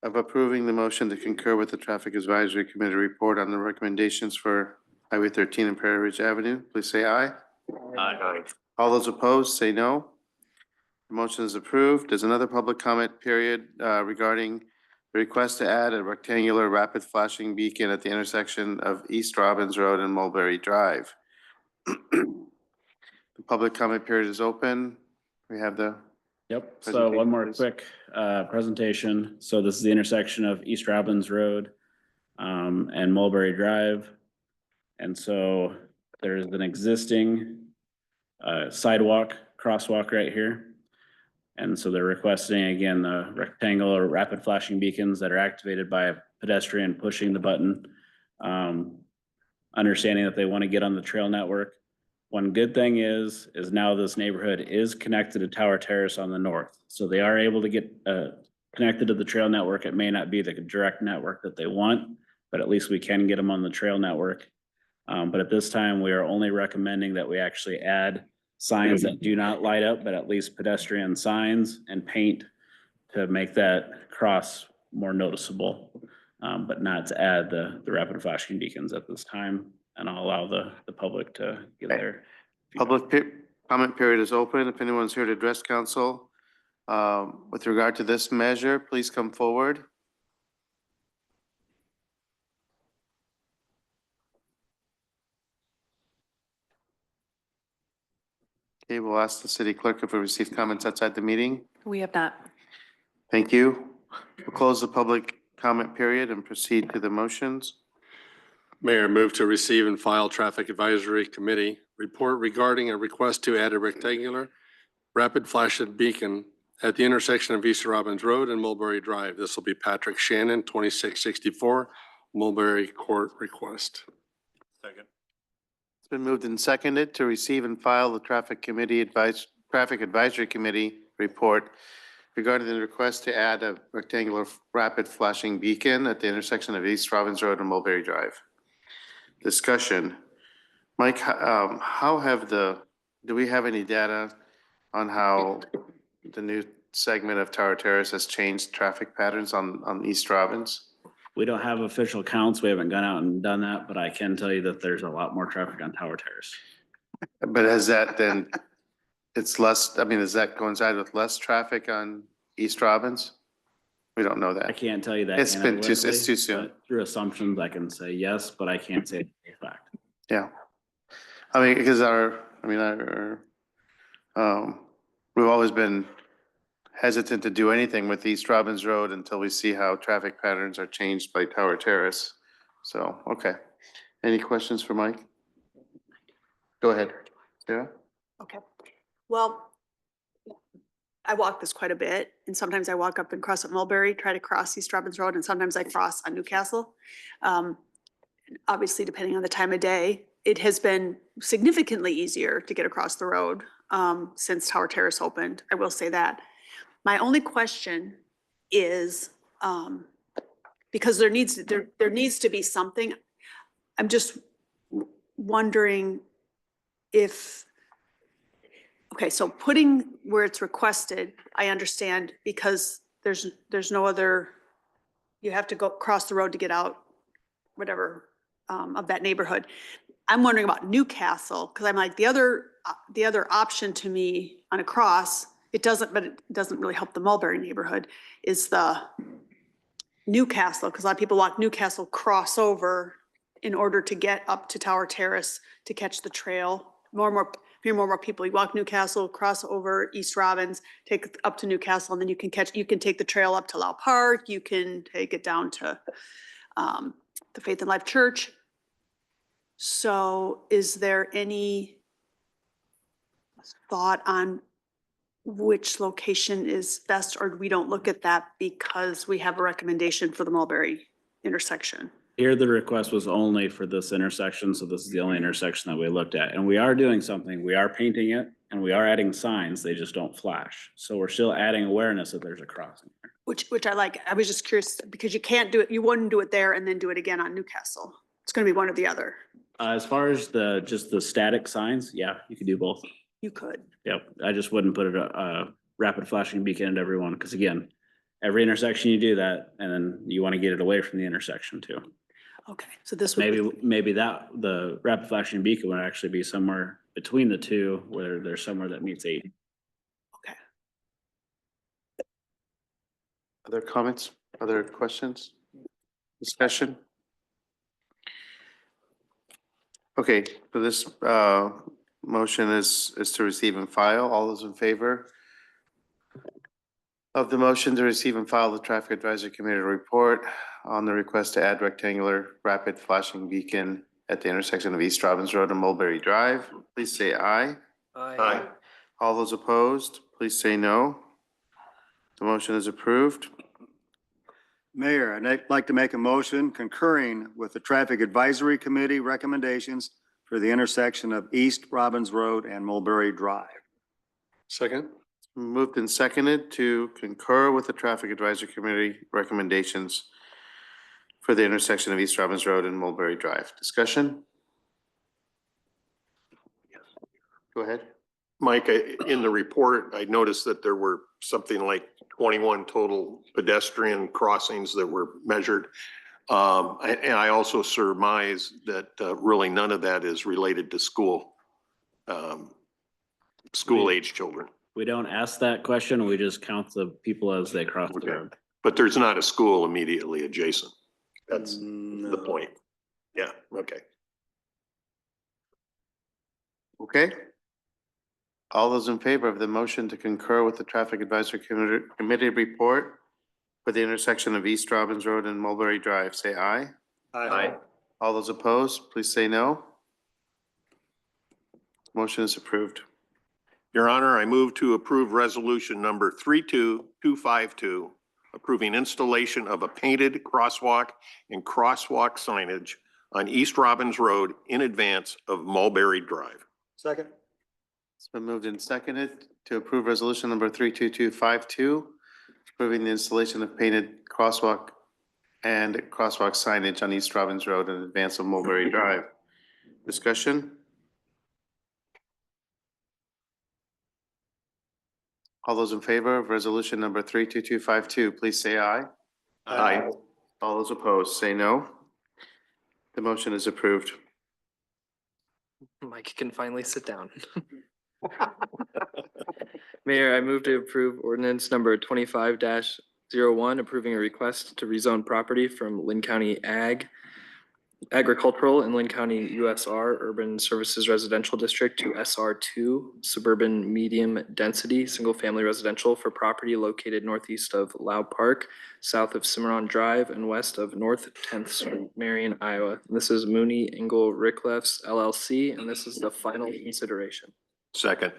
of approving the motion to concur with the Traffic Advisory Committee report on the recommendations for Highway 13 and Prairie Ridge Avenue, please say aye. Aye. All those opposed, say no. The motion is approved. There's another public comment period regarding the request to add a rectangular rapid flashing beacon at the intersection of East Robbins Road and Mulberry Drive. The public comment period is open. We have the Yep, so one more quick presentation. So this is the intersection of East Robbins Road and Mulberry Drive. And so there's an existing sidewalk, crosswalk right here. And so they're requesting, again, the rectangular rapid flashing beacons that are activated by a pedestrian pushing the button. Understanding that they want to get on the trail network. One good thing is now this neighborhood is connected to Tower Terrace on the north. So they are able to get connected to the trail network. It may not be the direct network that they want, but at least we can get them on the trail network. But at this time, we are only recommending that we actually add signs that do not light up, but at least pedestrian signs and paint to make that cross more noticeable, but not to add the rapid flashing beacons at this time. And I'll allow the public to get their. Comment period is open. If anyone's here to address council with regard to this measure, please come forward. Okay, we'll ask the city clerk if we received comments outside the meeting. We have not. Thank you. We'll close the public comment period and proceed to the motions. Mayor, move to receive and file Traffic Advisory Committee report regarding a request to add a rectangular rapid flashing beacon at the intersection of East Robbins Road and Mulberry Drive. This will be Patrick Shannon, 2664 Mulberry Court request. Second. It's been moved and seconded to receive and file the Traffic Advisory Committee report regarding the request to add a rectangular rapid flashing beacon at the intersection of East Robbins Road and Mulberry Drive. Discussion. Mike, do we have any data on how the new segment of Tower Terrace has changed traffic patterns on East Robbins? We don't have official counts. We haven't gone out and done that, but I can tell you that there's a lot more traffic on Tower Terrace. But has that then, it's less, I mean, does that coincide with less traffic on East Robbins? We don't know I that. can't tell you that. It's too soon. but Through assumptions, I can say yes, but I can't say a fact. Yeah. I mean, because we've always been hesitant to do anything with East Robbins Road until we see how traffic patterns are changed by Tower Terrace. So, okay. Any questions for Mike? Go ahead. Sarah? Okay. Well, I walk this quite a bit, and sometimes I walk up and cross at Mulberry, try to cross East Robbins Road, and sometimes I cross on Newcastle. Obviously, depending on the time of day, it has been significantly easier to get across the road since Tower Terrace opened. I will say that. My only question is, because there needs to be something, I'm just wondering if, okay, so putting where it's requested, I understand, because there's no other, you have to go across the road to get out, whatever, of that neighborhood. I'm wondering about Newcastle, because I'm like, the other option to me on a cross, it doesn't really help the Mulberry neighborhood, is the Newcastle, because a lot of people walk Newcastle, cross over in order to get up to Tower Terrace to catch the trail. More and more people, you walk Newcastle, cross over East Robbins, take up to Newcastle, and then you can take the trail up to Lau Park, you can take it down to the Faith and Life Church. So is there any thought on which location is best, or we don't look at that because we have a recommendation for the Mulberry intersection? Here, the request was only for this intersection, so this is the only intersection that we looked at. And we are doing something, we are painting it, and we are adding signs, they just don't flash. So we're still adding awareness that there's a crossing. Which I like. I was just curious, because you can't do it, you wouldn't do it there and then do it again on Newcastle. It's gonna be one or the other. As far as just the static signs, yeah, you could do both. You could. Yep, I just wouldn't put a rapid flashing beacon at everyone, because again, every intersection you do that, and then you want to get it away from the intersection too. Okay, so this would be. Maybe that the rapid flashing beacon would actually be somewhere between the two, where there's somewhere that meets 80. Okay. Other comments? Other questions? Discussion? Okay, so this motion is to receive and file. All those in favor of the motion to receive and file the Traffic Advisory Committee report on the request to add rectangular rapid flashing beacon at the intersection of East Robbins Road and Mulberry Drive, please say aye. Aye. All those opposed, please say no. The motion is approved. Mayor, I'd like to make a motion concurring with the Traffic Advisory Committee recommendations for the intersection of East Robbins Road and Mulberry Drive. Second? Moved and seconded to concur with the Traffic Advisory Committee recommendations for the intersection of East Robbins Road and Mulberry Drive. Discussion? Go ahead. Mike, in the report, I noticed that there were something like 21 total pedestrian crossings that were measured. And I also surmise that really none of that is related to school-age children. We don't ask that question. We just count the people as they cross the Okay. road. But there's not a school immediately adjacent. That's the No. point. Yeah, okay. Okay. All those in favor of the motion to concur with the Traffic Advisory Committee report for the intersection of East Robbins Road and Mulberry Drive, say aye. Aye. All those opposed, please say no. Motion is approved. Your Honor, I move to approve resolution number 32252, approving installation of a painted crosswalk and crosswalk signage on East Robbins Road in advance of Mulberry Drive. Second. It's been moved and seconded to approve resolution number 32252, approving the installation of painted crosswalk and crosswalk signage on East Robbins Road in advance of Mulberry Drive. Discussion? All those in favor of resolution number 32252, please say aye. Aye. All those opposed, say no. The motion is approved. Mike can finally sit down. Mayor, I move to approve ordinance number 25-01, approving a request to rezone property from Lynn County Agricultural and Lynn County USR Urban Services Residential District to SR2 Suburban Medium Density Single Family Residential for property located northeast of Lau Park, south of Cimarron Drive, and west of North 10th Street, Marion, Iowa. This is Mooney Engel Ricklefs LLC, and this is the final consideration. Second.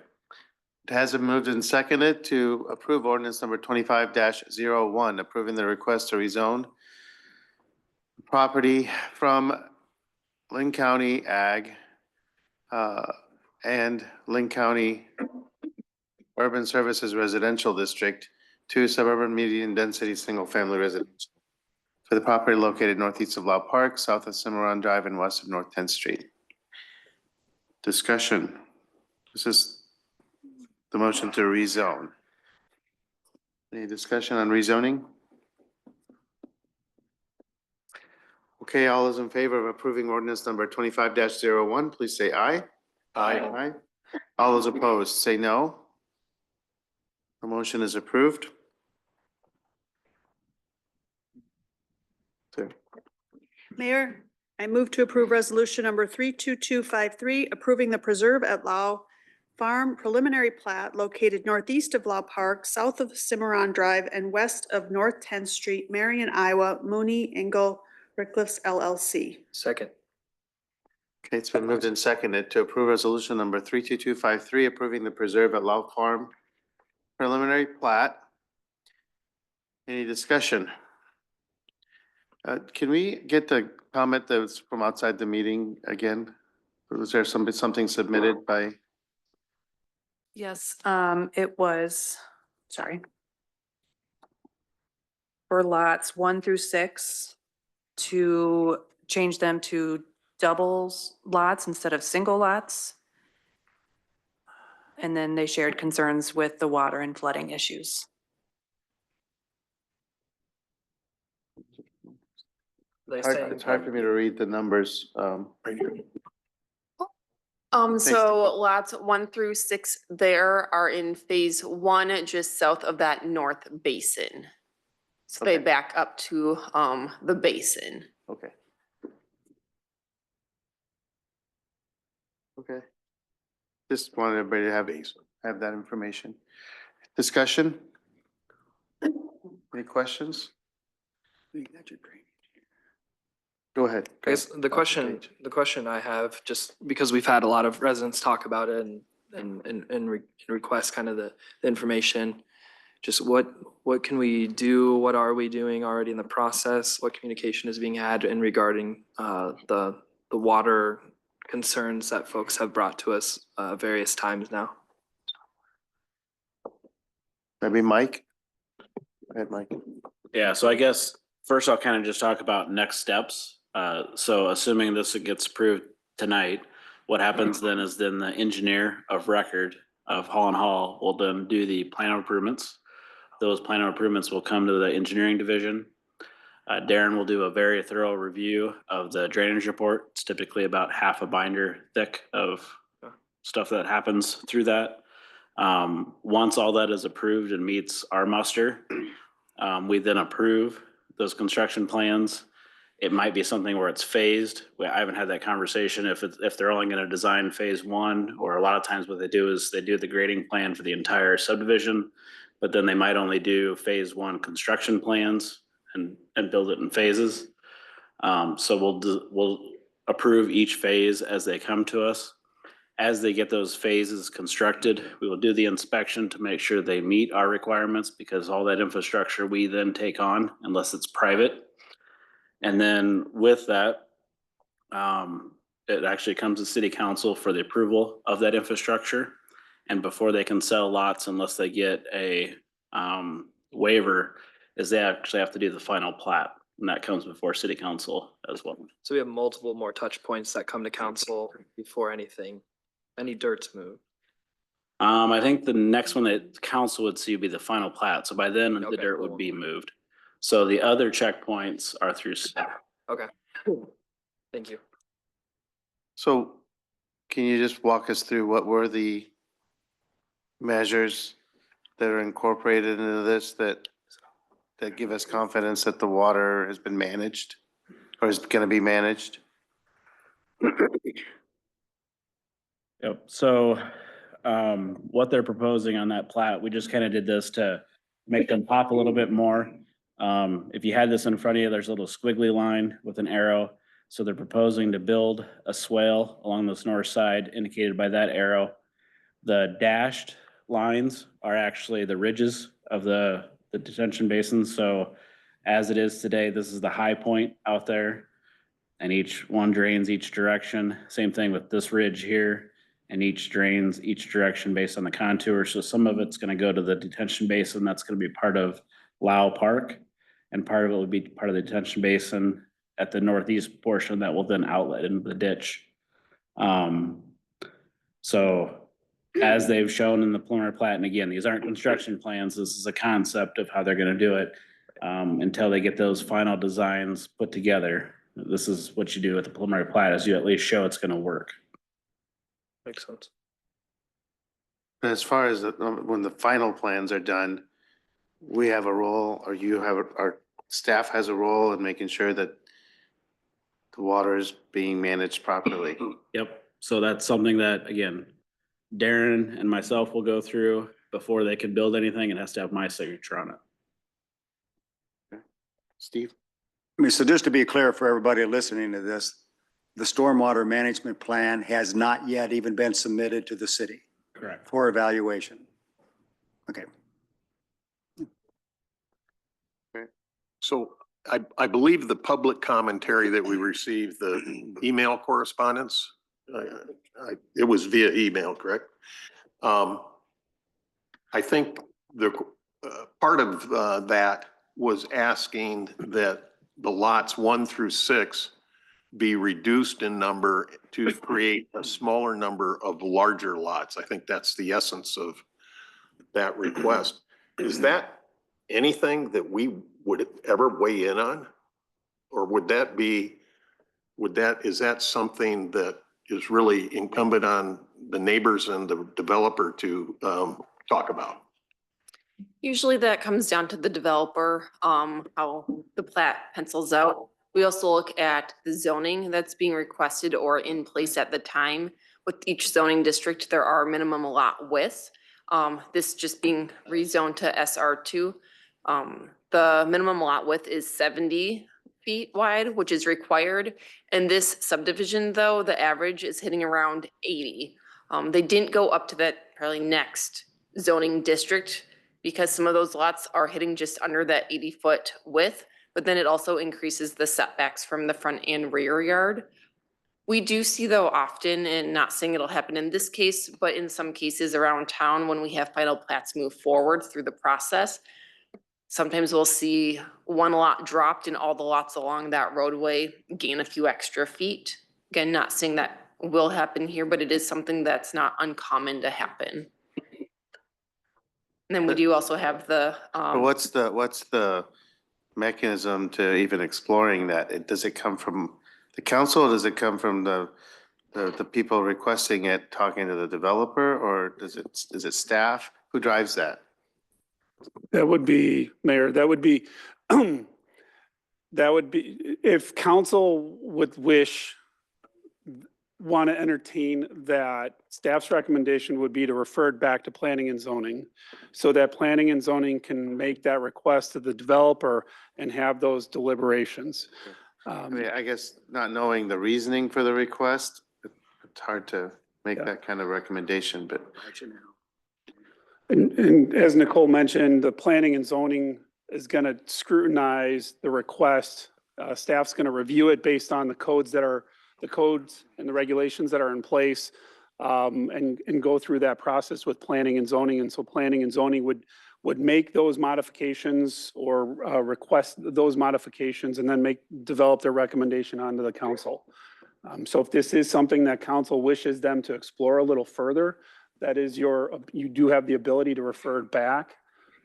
It has been moved and seconded to approve ordinance number 25-01, approving the request to rezone property from Lynn County Ag and Lynn County Urban Services Residential District to suburban medium density single family residential for the property located northeast of Lau Park, south of Cimarron Drive, and west of North 10th Street. Discussion. This is the motion to rezone. Any discussion on rezoning? Okay, all those in favor of approving ordinance number 25-01, please say aye. Aye. All those opposed, say no. The motion is approved. Mayor, I move to approve resolution number 32253, approving the Preserve at Lau Farm preliminary plat located northeast of Lau Park, south of Cimarron Drive, and west of North 10th Street, Marion, Iowa, Mooney Engel Ricklefs LLC. Second. Okay, it's been moved and seconded to approve resolution number 32253, approving the Preserve at Lau Farm preliminary plat. Any discussion? Can we get the comment that was from outside the meeting again? Was there something submitted by? Yes, it was, sorry. For lots 1 through 6, to change them to doubles lots instead of single lots. And then they shared concerns with the water and flooding issues. It's hard for me to read the numbers. So lots 1 through 6 there are in phase 1, just south of that north basin. So they Okay. back up to, the basin. Okay. Okay. Just wanted everybody to have that information. Discussion? Any questions? Go ahead. I guess the question I have, just because we've had a lot of residents talk about it and request kind of the information, just what can we do? What are we doing already in the process? What communication is being had in regarding the water concerns that folks have brought to us various times now. Maybe Mike? Go ahead, Mike. Yeah, so I guess first I'll kind of just talk about next steps. So assuming this gets approved tonight, what happens then is then the engineer of record of Hall & Hall will then do the plan of improvements. Those plan of improvements will come to the engineering division. Darren will do a very thorough review of the drainage report. It's typically about half a binder thick of stuff that happens through that. Once all that is approved and meets our muster, we then approve those construction plans. It might be something where it's phased. I haven't had that conversation if they're only going to design phase one, or a lot of times what they do is they do the grading plan for the entire subdivision, but then they might only do phase one construction plans and build it in phases. So we'll approve each phase as they come to us. As they get those phases constructed, we will do the inspection to make sure they meet our requirements, because all that infrastructure we then take on unless it's private. And then with that, it actually comes to city council for the approval of that infrastructure. And before they can sell lots, unless they get a waiver, is they actually have to do the final plat, and that comes before city council as well. So we have multiple more touch points that come to council before any dirt's moved. I think the next one that council would see would be the final plat. So by then the Okay, dirt cool. would be moved. So the other checkpoints are through staff. Okay. Thank you. So can you just walk us through what were the measures that are incorporated into this that give us confidence that the water has been managed or is going to be managed? Yep. So what they're proposing on that plat, we just kind of did this to make them pop a little bit more. If you had this in front of you, there's a little squiggly line with an arrow. So they're proposing to build a swale along this north side indicated by that arrow. The dashed lines are actually the ridges of the detention basin. So as it is today, this is the high point out there, and each one drains each direction. Same thing with this ridge here, and each drains each direction based on the contour. So some of it's going to go to the detention basin. That's going to be part of Lau Park, and part of it would be part of the detention basin at the northeast portion that will then outlet into the ditch. So as they've shown in the preliminary plat, and again, these aren't construction plans, this is a concept of how they're gonna do it. Until they get those final designs put together, this is what you do with the preliminary plat, is you at least show it's gonna work. Makes sense. As far as when the final plans are done, we have a role, or you have, our staff has a role in making sure that the water is being managed properly. Yep, so that's something that, again, Darren and myself will go through before they can build anything. It has to have my signature on it. Steve? I mean, so just to be clear for everybody listening to this, the stormwater management plan has not yet even been submitted to the city Correct. for evaluation. Okay. So I believe the public commentary that we received, the email correspondence, it was via email, correct? I think the part of that was asking that the lots 1 through 6 be reduced in number to create a smaller number of larger lots. I think that's the essence of that request. Is that anything that we would ever weigh in on? Or is that something that is really incumbent on the neighbors and the developer to talk about? Usually that comes down to the developer, how the plat pencils out. We also look at the zoning that's being requested or in place at the time. With each zoning district, there are minimum lot width. This just being rezoned to SR2. The minimum lot width is 70 feet wide, which is required. And this subdivision, though, the average is hitting around 80. They didn't go up to that probably next zoning district because some of those lots are hitting just under that 80-foot width, but then it also increases the setbacks from the front and rear yard. We do see though often, and not saying it'll happen in this case, but in some cases around town, when we have final plats move forward through the process, sometimes we'll see one lot dropped and all the lots along that roadway gain a few extra feet. Again, not saying that will happen here, but it is something that's not uncommon to happen. And then we do also have the, But what's the mechanism to even exploring that? Does it come from the council? Or does it come from the people requesting it, talking to the developer, or is it staff? Who drives that? That would be, Mayor, that would be, if council would want to entertain that, staff's recommendation would be to refer it back to planning and zoning, so that planning and zoning can make that request to the developer and have those deliberations. I mean, I guess not knowing the reasoning for the request, it's hard to make Yeah. that kind of recommendation, but And as Nicole mentioned, the planning and zoning is going to scrutinize the request. Staff's going to review it based on the codes and the regulations that are in place, and go through that process with planning and zoning. And so planning and zoning would make those modifications or request those modifications and then develop their recommendation onto the council. So if this is something that council wishes them to explore a little further, that is you do have the ability to refer it back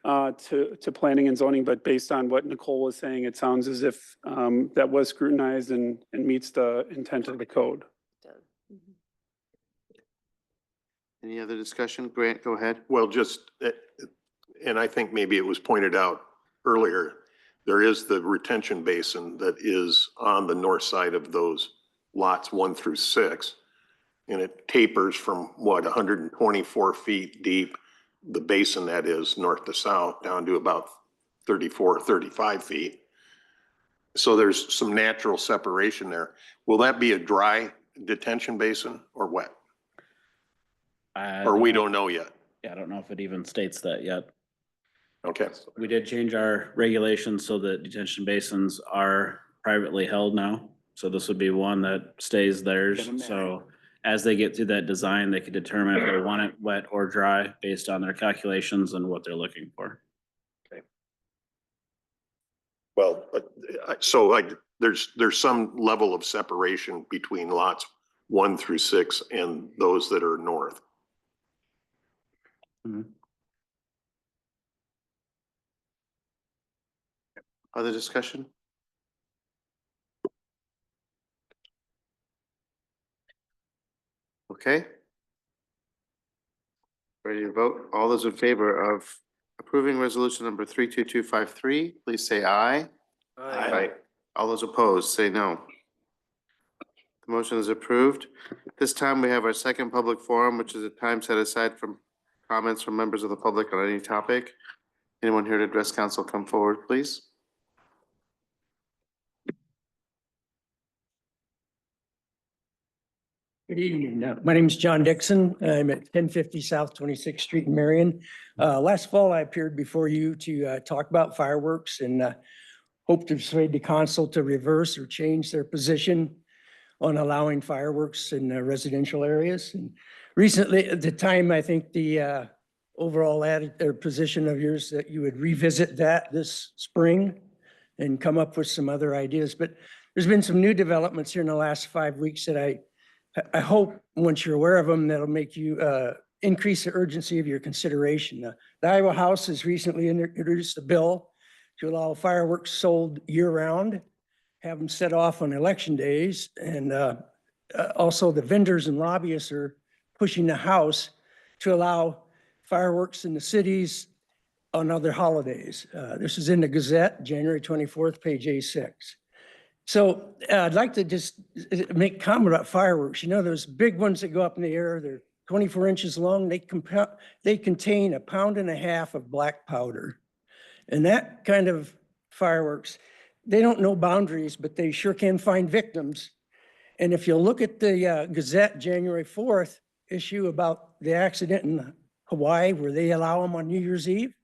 to planning and zoning, but based on what Nicole was saying, it sounds as if that was scrutinized and meets the intent of the code. any other discussion? Grant, go ahead. Well, just, and I think maybe it was pointed out earlier, there is the retention basin that is on the north side of those lots 1 through 6. And it tapers from 124 feet deep, the basin that is north to south, down to about 34, 35 feet. So there's some natural separation there. Will that be a dry detention basin or wet? Or we don't know yet? Yeah, I don't know if it even states that yet. Okay. We did change our regulations so that detention basins are privately held now. So this would be one that stays theirs. So as they get through that design, they can determine if they want it wet or dry based on their calculations and what they're looking for. Well, so there's some level of separation between lots 1 through 6 and those that are north. Other discussion? Okay. Ready to vote? All those in favor of approving resolution number 32253, please say aye. Aye. All those opposed, say no. The motion is approved. This time we have our second public forum, which is a time set aside from comments from members of the public on any topic. Anyone here to address council, come forward, please. Good evening. My name is John Dixon. I'm at 1050 South 26th Street in Marion. Last fall, I appeared before you to talk about fireworks and hope to persuade the council to reverse or change their position on allowing fireworks in residential areas. And recently, at the time, I think the overall position of yours that you would revisit that this spring and come up with some other ideas. But there's been some new developments here in the last 5 weeks that I hope, once you're aware of them, that'll make you increase the urgency of your consideration. The Iowa House has recently introduced a bill to allow fireworks sold year-round, have them set off on election days, and also the vendors and lobbyists are pushing the House to allow fireworks in the cities on other holidays. This is in the Gazette, January 24th, page A6. So I'd like to just make a comment about fireworks. You know, those big ones that go up in the air, they're 24 inches long. They contain 1.5 pounds of black powder. And that kind of fireworks, they don't know boundaries, but they sure can find victims. And if you look at the Gazette, January 4th issue about the accident in Hawaii where they allow them on New Year's Eve,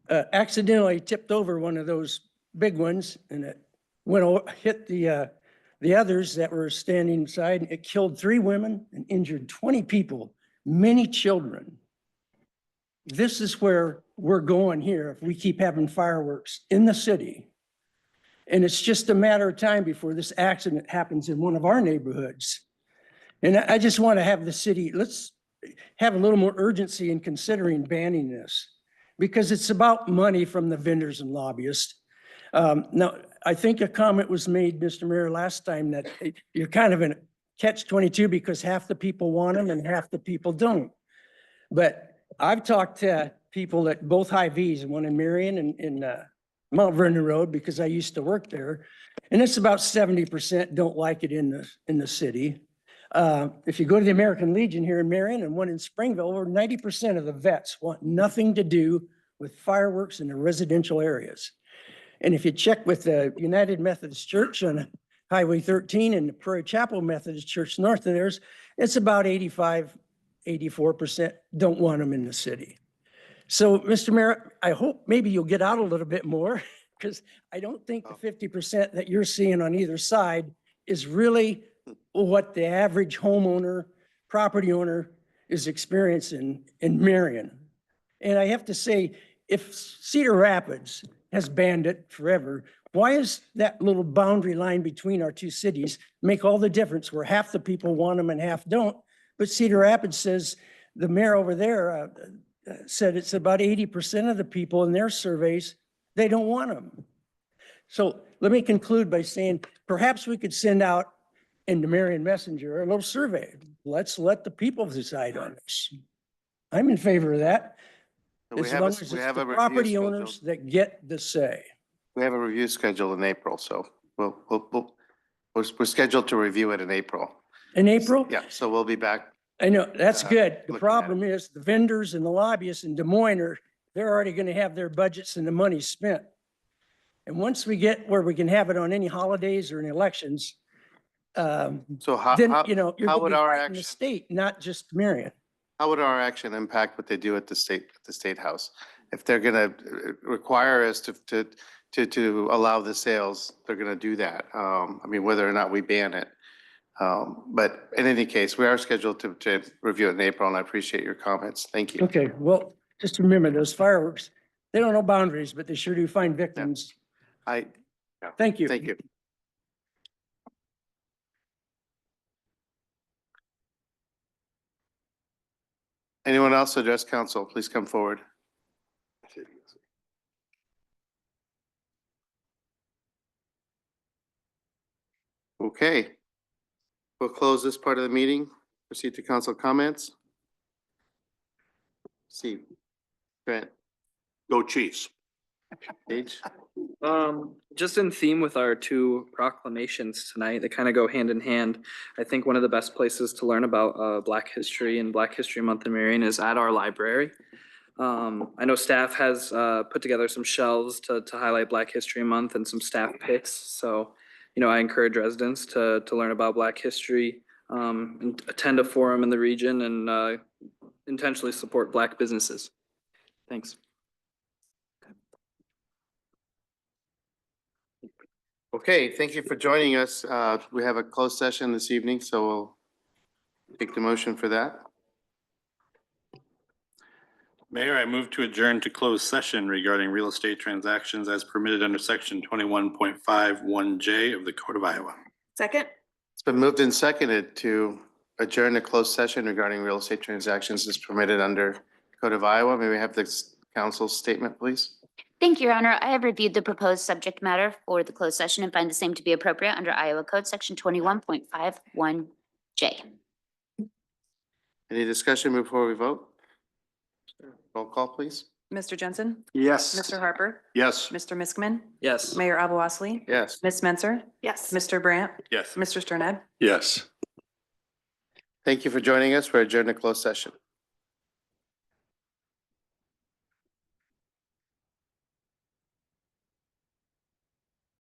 accidentally tipped over one of those big ones and it hit the the others that were standing beside, it killed 3 women and injured 20 people, many children. This is where we're going here if we keep having fireworks in the city. And it's just a matter of time before this accident happens in one of our neighborhoods. And I just want to have the city, let's have a little more urgency in considering banning this, because it's about money from the vendors and lobbyists. Now, I think a comment was made, Mr. Mayor, last time that you're kind of in a catch-22 because half the people want them and half the people don't. But I've talked to people at both Hy-Vees, one in Marion and in Mount Vernon Road, because I used to work there. And it's about 70% don't like it in the city. If you go to the American Legion here in Marion and one in Springville, over 90% of the vets want nothing to do with fireworks in the residential areas. And if you check with the United Methodist Church on Highway 13 and the Prairie Chapel Methodist Church north of theirs, it's about 84% don't want them in the city. So, Mr. Mayor, I hope maybe you'll get out a little bit more, because I don't think the 50% that you're seeing on either side is really what the average homeowner, property owner is experiencing in Marion. And I have to say, if Cedar Rapids has banned it forever, why is that little boundary line between our two cities make all the difference where half the people want them and half don't? But Cedar Rapids says, the mayor over there said it's about 80% of the people in their surveys, they don't want them. So let me conclude by saying, perhaps we could send out in the Marion Messenger a little survey. Let's let the people decide on this. I'm in favor of that. We As have long a- as it's we have a the review property scheduled. owners that get the say. We have a review scheduled in April, so we're scheduled to review it in April. In April? Yeah, so we'll be back. I know, that's good. The looking at problem is the vendors and the lobbyists in Des Moines they're already going to have their budgets and the money spent. And once we get where we can have it on any holidays or in elections, So then, you know, you're how going would to be our fighting the action, state, not just Marion. how would our action impact what they do at the state house? If they're gonna require us to allow the sales, they're gonna do that. I mean, whether or not we ban it. But in any case, we are scheduled to review it in April, and I appreciate your comments. Thank you. Okay, well, just remember those fireworks, they don't know boundaries, but they sure do find victims. Thank you. Thank you. Anyone else address council, please come forward. Okay. We'll close this part of the meeting, proceed to council comments. Steve, Grant, Go Chiefs. Paige, Just in theme with our 2 proclamations tonight, they kind of go hand in hand. I think one of the best places to learn about Black history and Black History Month in Marion is at our library. I know staff has put together some shelves to highlight Black History Month and some staff picks. So, you know, I encourage residents to learn about Black history, and attend a forum in the region and intentionally support Black businesses. Thanks. okay, thank you for joining us. We have a closed session this evening, so we'll take the motion for that. Mayor, I move to adjourn to closed session regarding real estate transactions as permitted under section 21.51J of the Code of Iowa. Second? It's been moved and seconded to adjourn a closed session regarding real estate transactions as permitted under Code of Iowa. May we have the council's statement, please? Thank you, Your Honor. I have reviewed the proposed subject matter for the closed session and find the same to be appropriate under Iowa Code, section 21.51J. Any discussion before we vote? Roll call, please. Mr. Jensen? Yes. Mr. Harper? Yes. Mr. Miskman? Yes. Mayor Abu Osley? Yes. Ms. Menzer? Yes. Mr. Brandt? Yes. Mr. Sterned? Yes. Thank you for joining us. We're adjourned to closed session.